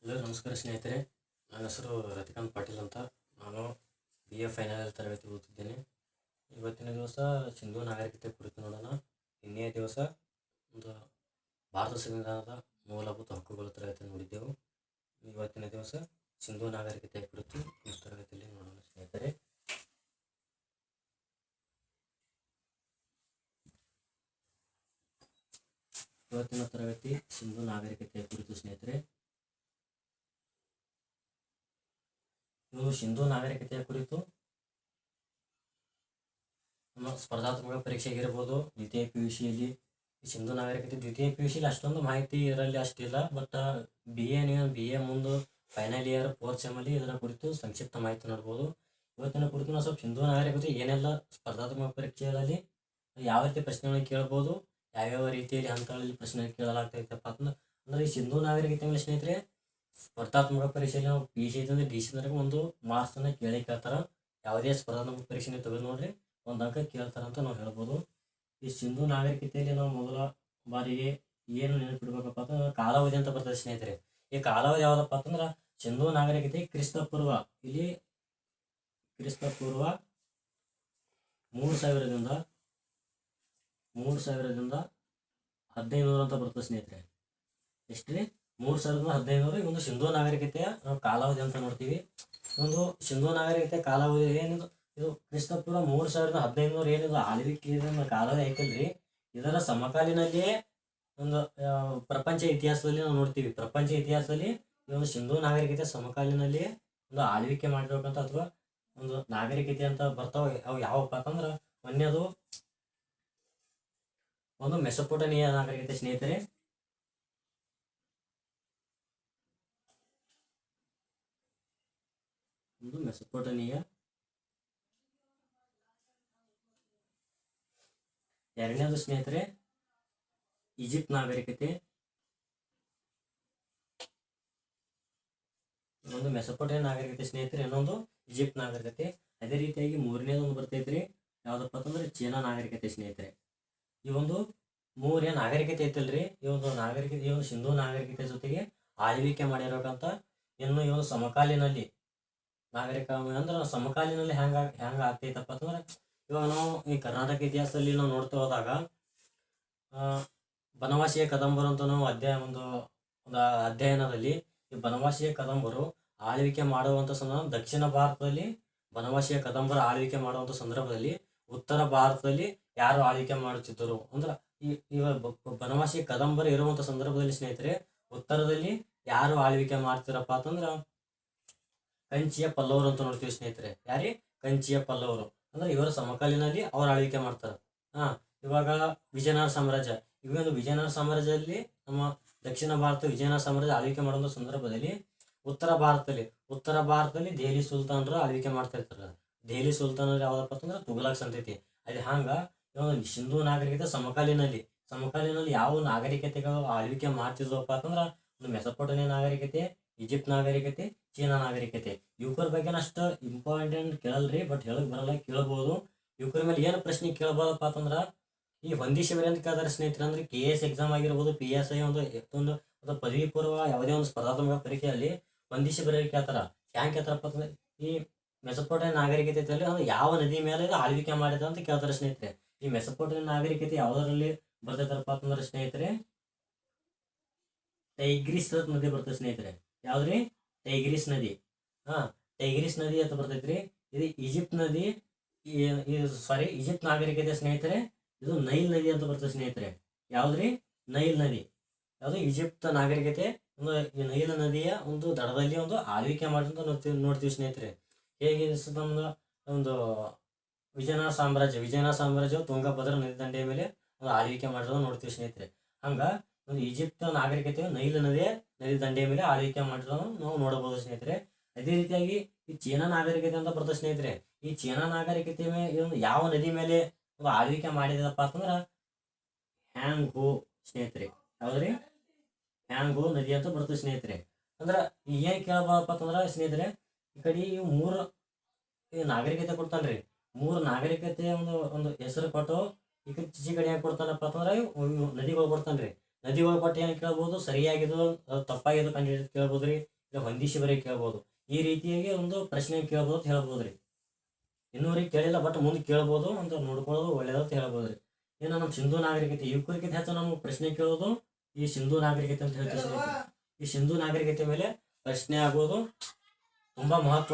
ಎಲ್ಲರೂ ನಮಸ್ಕಾರ ಸ್ನೇಹಿತರೆ. ನನ್ನ ಹೆಸರು ರತಿಕಾಂತ್ ಪಾಟೀಲ್ ಅಂತ. ನಾನು BA ಫೈನಲ್ ತರಗತಿ ಓದುತ್ತಿದ್ದೇನೆ. ಇವತ್ತಿನ ದಿವಸ ಸಿಂಧೂ ನಾಗರಿಕತೆ ಕುರಿತು ನೋಡೋಣ. ನಿನ್ನೆಯ ದಿವಸ ಒಂದು ಭಾರತ ಸಂವಿಧಾನದ ಮೂಲಭೂತ ಹಕ್ಕುಗಳ ತರಗತಿ ನೋಡಿದ್ದೆವು. ಇವತ್ತಿನ ದಿವಸ ಸಿಂಧೂ ನಾಗರಿಕತೆಯ ಕುರಿತು ಈ ತರಗತಿಯಲ್ಲಿ ನೋಡೋಣ ಸ್ನೇಹಿತರೆ. ಇವತ್ತಿನ ತರಗತಿ ಸಿಂಧೂ ನಾಗರಿಕತೆಯ ಕುರಿತು ಸ್ನೇಹಿತರೆ. ಇವು ಸಿಂಧೂ ನಾಗರಿಕತೆಯ ಕುರಿತು ನಮ್ಮ ಸ್ಪರ್ಧಾತ್ಮಕ ಪರೀಕ್ಷೆಗಿರ್ಬೋದು, ದ್ವಿತೀಯ PUCಯಲ್ಲಿ ಸಿಂಧೂ ನಾಗರಿಕತೆ ದ್ವಿತೀಯ PUCಯಲ್ಲಿ ಅಷ್ಟೊಂದು ಮಾಹಿತಿ ಇರಲಿ ಅಷ್ಟಿಲ್ಲ. ಬಟ್ BA ಮುಂದೆ ಫೈನಲ್ ಇಯರ್ 4th ಸೆಮ್ಮಲ್ಲಿ ಇದರ ಕುರಿತು ಸಂಕ್ಷಿಪ್ತ ಮಾಹಿತಿ ನೋಡ್ಬೋದು. ಇವತ್ತಿನ ಕುರಿತು ನಾವು ಸ್ವಲ್ಪ ಸಿಂಧೂ ನಾಗರಿಕತೆ ಏನೆಲ್ಲ ಸ್ಪರ್ಧಾತ್ಮಕ ಪರೀಕ್ಷೆಗಳಲ್ಲಿ ಯಾವ ರೀತಿ ಪ್ರಶ್ನೆಗಳನ್ನು ಕೇಳ್ಬೋದು, ಯಾವ್ಯಾವ ರೀತಿಯಲ್ಲಿ ಹಂತಗಳಲ್ಲಿ ಪ್ರಶ್ನೆ ಕೇಳಲಾಗ್ತೈತಪ್ಪ ಅಂದ್ರೆ ಈ ಸಿಂಧೂ ನಾಗರಿಕತೆ ಮೇಲೆ ಸ್ನೇಹಿತರೆ ಸ್ಪರ್ಧಾತ್ಮಕ ಪರೀಕ್ಷೆಯಲ್ಲಿ ನಾವು PUC ಐತಂದ್ರೆ DC ಒಂದು ಮಾರ್ಕ್ಸನ್ನು ಕೇಳ್ತಾರ. ಯಾವುದೇ ಸ್ಪರ್ಧಾತ್ಮಕ ಪರೀಕ್ಷೆ ತೆಗೆದು ನೋಡ್ರಿ ಒಂದು ಅಂಕ ಕೇಳ್ತಾರಂತ ನಾವು ಹೇಳ್ಬೋದು. ಈ ಸಿಂಧೂ ನಾಗರಿಕತೆಯಲ್ಲಿ ನಾವು ಮೊದಲ ಬಾರಿಗೆ ಏನು ನೆನಪಿಡ್ಬೇಕಪ್ಪ ಅಂತಂದ್ರೆ ಕಾಲಾವಧಿ ಅಂತ ಬರ್ತದೆ ಸ್ನೇಹಿತರೆ. ಈ ಕಾಲಾವಧಿ ಯಾವ್ದಪ್ಪ ಅಂತಂದ್ರೆ ಸಿಂಧೂ ನಾಗರಿಕತೆ ಕ್ರಿಸ್ತಪೂರ್ವ 3000ದಿಂದ 1500 ಅಂತ ಬರ್ತದೆ ಸ್ನೇಹಿತರೆ. ಎಷ್ಟ್ರಿ? 301500 ಈ ಒಂದು ಸಿಂಧೂ ನಾಗರಿಕತೆಯ ನಾವು ಕಾಲಾವಧಿ ಅಂತ ನೋಡ್ತೀವಿ. ಒಂದು ಸಿಂಧೂ ನಾಗರಿಕತೆ ಕಾಲಾವಧಿ ಏನಿದು, ಇದು ಕ್ರಿಸ್ತಪೂರ್ವ 301500 ಏನಿದು ಆಳ್ವಿಕೆ ಕಾಲಾವಧಿ ಐತಲ್ರಿ, ಇದರ ಸಮಕಾಲೀನಲ್ಲಿಯೇ ಒಂದು ಪ್ರಪಂಚ ಇತಿಹಾಸದಲ್ಲಿ ನಾವು ನೋಡ್ತೀವಿ. ಪ್ರಪಂಚ ಇತಿಹಾಸದಲ್ಲಿ ಈ ಒಂದು ಸಿಂಧೂ ನಾಗರಿಕತೆ ಸಮಕಾಲೀನಲ್ಲಿಯೇ ಒಂದು ಆಳ್ವಿಕೆ ಮಾಡಿರ್ಬೇಕಂತ ಅಥವಾ ಒಂದು ನಾಗರಿಕತೆ ಅಂತ ಬರ್ತಾವ. ಅವು ಯಾವಪ್ಪ ಅಂತಂದ್ರೆ ಒಂದೇದು ಒಂದು ಮೆಸೊಪೊಟೇಮಿಯಾ ನಾಗರಿಕತೆ ಸ್ನೇಹಿತರೆ. ಒಂದು ಮೆಸೊಪೊಟೇಮಿಯಾ. ಎರಡನೇದು ಸ್ನೇಹಿತರೆ ಈಜಿಪ್ಟ್ ನಾಗರಿಕತೆ. ಒಂದು ಮೆಸೊಪೊಟೇಮಿಯಾ ನಾಗರಿಕತೆ ಸ್ನೇಹಿತರೆ, ಇನ್ನೊಂದು ಈಜಿಪ್ಟ್ ನಾಗರಿಕತೆ. ಅದೇ ರೀತಿಯಾಗಿ ಮೂರನೇದೊಂದು ಬರ್ತೈತ್ರಿ, ಯಾವ್ದಪ್ಪ ಅಂತಂದ್ರೆ ಚೀನಾ ನಾಗರಿಕತೆ ಸ್ನೇಹಿತರೆ. ಈ ಒಂದು ಮೂರೇ ನಾಗರಿಕತೆ ಐತಲ್ರಿ, ಈ ಒಂದು ಸಿಂಧೂ ನಾಗರಿಕತೆ ಜೊತೆಗೆ ಆಳ್ವಿಕೆ ಮಾಡಿರ್ಬೇಕಂತ. ಇನ್ನು ಈ ಒಂದು ಸಮಕಾಲೀನಲ್ಲಿ ನಾಗರಿಕ ಅಂದ್ರೆ ಸಮಕಾಲೀನಲ್ಲಿ ಹೆಂಗ ಆಗ್ತೈತಪ್ಪ ಅಂತಂದ್ರೆ, ಇವಾಗ ನಾವು ಈ ಕರ್ನಾಟಕ ಇತಿಹಾಸದಲ್ಲಿ ನಾವು ನೋಡ್ತಾ ಹೋದಾಗ ಬನವಾಸಿಯ ಕದಂಬರು ಅಂತ ನಾವು ಅಧ್ಯಯನದಲ್ಲಿ ಈ ಬನವಾಸಿಯ ಕದಂಬರು ಆಳ್ವಿಕೆ ಮಾಡುವಂಥ ದಕ್ಷಿಣ ಭಾರತದಲ್ಲಿ ಬನವಾಸಿಯ ಕದಂಬರ ಆಳ್ವಿಕೆ ಮಾಡುವಂಥ ಸಂದರ್ಭದಲ್ಲಿ ಉತ್ತರ ಭಾರತದಲ್ಲಿ ಯಾರು ಆಳ್ವಿಕೆ ಮಾಡುತ್ತಿದ್ದರು ಅಂದ್ರೆ ಈ ಬನವಾಸಿಯ ಕದಂಬರು ಇರುವಂಥ ಸಂದರ್ಭದಲ್ಲಿ ಸ್ನೇಹಿತರೆ ಉತ್ತರದಲ್ಲಿ ಯಾರು ಆಳ್ವಿಕೆ ಮಾಡ್ತಿರಪ್ಪ ಅಂತಂದ್ರ ಕಂಚಿಯ ಪಲ್ಲವರು ಅಂತ ನೋಡ್ತೀವಿ ಸ್ನೇಹಿತರೆ. ಯಾರಿ? ಕಂಚಿಯ ಪಲ್ಲವರು ಅಂದ್ರೆ ಇವರ ಸಮಕಾಲೀನಲ್ಲಿ ಅವ್ರು ಆಳ್ವಿಕೆ ಮಾಡ್ತಾರೆ. ಇವಾಗ ವಿಜಯನಗರ ಸಾಮ್ರಾಜ್ಯ, ಇವಾಗ ವಿಜಯನಗರ ಸಾಮ್ರಾಜ್ಯದಲ್ಲಿ ನಮ್ಮ ದಕ್ಷಿಣ ಭಾರತ ವಿಜಯನಗರ ಸಾಮ್ರಾಜ್ಯ ಆಳ್ವಿಕೆ ಮಾಡುವ ಸಂದರ್ಭದಲ್ಲಿ ಉತ್ತರ ಭಾರತದಲ್ಲಿ ದೆಹಲಿ ಸುಲ್ತಾನರು ಆಳ್ವಿಕೆ ಮಾಡ್ತಾ ಇರ್ತಾರೆ. ದೆಹಲಿ ಸುಲ್ತಾನರು ಯಾವ್ದಪ್ಪ ಅಂತಂದ್ರೆ ತುಘಲಕ್ ಸಂತತಿ. ಅದೇ ಹಂಗ ಇವಾಗ ಸಿಂಧೂ ನಾಗರಿಕತೆ ಸಮಕಾಲೀನಲ್ಲಿ ಯಾವ ನಾಗರಿಕತೆಗಳು ಆಳ್ವಿಕೆ ಮಾಡ್ತಿದ್ವಪ್ಪ ಅಂತಂದ್ರೆ ಒಂದು ಮೆಸೊಪೊಟೇಮಿಯಾ ನಾಗರಿಕತೆ, ಈಜಿಪ್ಟ್ ನಾಗರಿಕತೆ, ಚೀನಾ ನಾಗರಿಕತೆ. ಇವ್ರ ಬಗ್ಗೆ ಅಷ್ಟು ಇಂಪಾರ್ಟೆಂಟ್ ಕೇಳಲ್ರಿ, ಬಟ್ ಹೇಳಕ್ ಬರಲ್ಲ, ಕೇಳಬಹುದು. ಇವ್ರ ಮೇಲೆ ಏನು ಪ್ರಶ್ನೆ ಕೇಳ್ಬೋದಪ್ಪ ಅಂತಂದ್ರ ಈ ಹೊಂದಿಸಿ ಅಂತ ಕೇಳ್ತಾರೆ ಸ್ನೇಹಿತರೆ. ಅಂದ್ರೆ KS ಎಕ್ಸಾಮ್ ಆಗಿರ್ಬೋದು, PSI ಒಂದು ಪದವಿ ಪೂರ್ವ ಯಾವುದೇ ಒಂದು ಸ್ಪರ್ಧಾತ್ಮಕ ಪರೀಕ್ಷೆಯಲ್ಲಿ ಹೊಂದಿಸಿ ಬರೆಯಕ್ಕೆ ಕೇಳ್ತಾರ. ಹ್ಯಾಂಗ್ ಕೇಳ್ತಾರಪ್ಪ ಅಂತಂದ್ರೆ ಈ ಮೆಸೊಪೊಟೇಮಿಯಾ ನಾಗರಿಕತೆ ಅಂದ್ರೆ ಯಾವ ನದಿ ಮೇಲೆ ಆಳ್ವಿಕೆ ಮಾಡಿದ ಅಂತ ಕೇಳ್ತಾರೆ ಸ್ನೇಹಿತರೆ. ಈ ಮೆಸೊಪೊಟೇಮಿಯಾ ನಾಗರಿಕತೆ ಯಾವ್ದರಲ್ಲಿ ಬರ್ತೈತಾರಪ್ಪ ಅಂತಂದ್ರೆ ಸ್ನೇಹಿತರೆ ಟೈಗ್ರಿಸ್ ನದಿ ಬರ್ತದೆ ಸ್ನೇಹಿತರೆ. ಯಾವ್ದ್ರಿ? ಟೈಗ್ರಿಸ್ ನದಿ. ಟೈಗ್ರಿಸ್ ನದಿ ಅಂತ ಬರ್ತೈತ್ರಿ. ಇದು ಈಜಿಪ್ಟ್ ನದಿ, ಈಜಿಪ್ಟ್ ನಾಗರಿಕತೆ ಸ್ನೇಹಿತರೆ. ಇದು ನೈಲ್ ನದಿ ಅಂತ ಬರ್ತದೆ ಸ್ನೇಹಿತರೆ. ಯಾವ್ದ್ರಿ? ನೈಲ್ ನದಿ. ಯಾವ್ದು? ಈಜಿಪ್ಟ್ ನಾಗರಿಕತೆ ಈ ನೈಲ್ ನದಿಯ ಒಂದು ದಡದಲ್ಲಿ ಒಂದು ಆಳ್ವಿಕೆ ಮಾಡಿದಂತ ನೋಡ್ತೀವಿ ಸ್ನೇಹಿತರೆ. ಹೇಗೆ ನಮ್ದು ಒಂದು ವಿಜಯನಗರ ಸಾಮ್ರಾಜ್ಯ ತುಂಗಭದ್ರಾ ನದಿ ದಂಡೆಯ ಮೇಲೆ ಒಂದು ಆಳ್ವಿಕೆ ಮಾಡಿರೋದು ನೋಡ್ತೀವಿ ಸ್ನೇಹಿತರೆ. ಹಂಗ ಒಂದು ಈಜಿಪ್ಟ್ ನಾಗರಿಕತೆ ನೈಲ್ ನದಿ ದಂಡೆಯ ಮೇಲೆ ಆಳ್ವಿಕೆ ಮಾಡಿರೋದು ನಾವು ನೋಡಬಹುದು ಸ್ನೇಹಿತರೆ. ಅದೇ ರೀತಿಯಾಗಿ ಈ ಚೀನಾ ನಾಗರಿಕತೆ ಅಂತ ಬರ್ತದೆ ಸ್ನೇಹಿತರೆ. ಈ ಚೀನಾ ನಾಗರಿಕತೆ ಮೇಲೆ ಯಾವ ನದಿ ಮೇಲೆ ಒಂದು ಆಳ್ವಿಕೆ ಮಾಡಿದಪ್ಪ ಅಂತಂದ್ರ ಹ್ಯಾಂಗ್ ಹೋ ಸ್ನೇಹಿತರೆ. ಯಾವ್ದ್ರಿ? ಹ್ಯಾಂಗ್ ಹೋ ನದಿ ಅಂತ ಬರ್ತದೆ ಸ್ನೇಹಿತರೆ. ಅಂದ್ರ ಏನ್ ಕೇಳಬಹುದಪ್ಪ ಅಂತಂದ್ರ ಸ್ನೇಹಿತರೆ, ಈ ಕಡೆ ಇವು ಮೂರು ನಾಗರಿಕತೆ ಕೊಡ್ತಾನ್ರಿ. ಮೂರು ನಾಗರಿಕತೆ ಒಂದು ಹೆಸರು ಕೊಟ್ಟು ಈ ಕಡೆ ಯಾಕೆ ಕೊಡ್ತಾನಪ್ಪ ಅಂತಂದ್ರೆ ನದಿಗಳು ಕೊಡ್ತಾನ್ರಿ. ನದಿಗಳು ಕೊಟ್ಟು ಏನು ಕೇಳ್ಬೋದು, ಸರಿಯಾಗಿದ್ದು ತಪ್ಪಾಗಿದ್ದು ಕಂಡು ಕೇಳ್ಬೋದ್ರಿ. ಇಲ್ಲ ಹೊಂದಿಸಿ ಬರೀ ಕೇಳ್ಬೋದು. ಈ ರೀತಿಯಾಗಿ ಒಂದು ಪ್ರಶ್ನೆ ಕೇಳ್ಬೋದು ಅಂತ ಹೇಳ್ಬೋದ್ರಿ. ಇನ್ನೂರಿಗೆ ಕೇಳಿಲ್ಲ ಬಟ್ ಮುಂದೆ ಕೇಳ್ಬೋದು ಅಂತ ನೋಡ್ಕೊಳ್ಳೋದು ಒಳ್ಳೇದಂತ ಹೇಳ್ಬೋದ್ರಿ. ಇನ್ನು ನಮ್ಮ ಸಿಂಧೂ ನಾಗರಿಕತೆ ಇವಕ್ಕಿಂತ ಹೆಚ್ಚು ನಮ್ಗೆ ಪ್ರಶ್ನೆ ಕೇಳೋದು ಈ ಸಿಂಧೂ ನಾಗರಿಕತೆ ಅಂತ ಹೇಳ್ತೀವಿ. ಈ ಸಿಂಧೂ ನಾಗರಿಕತೆ ಮೇಲೆ ಪ್ರಶ್ನೆ ಆಗೋದು ತುಂಬಾ ಮಹತ್ವ.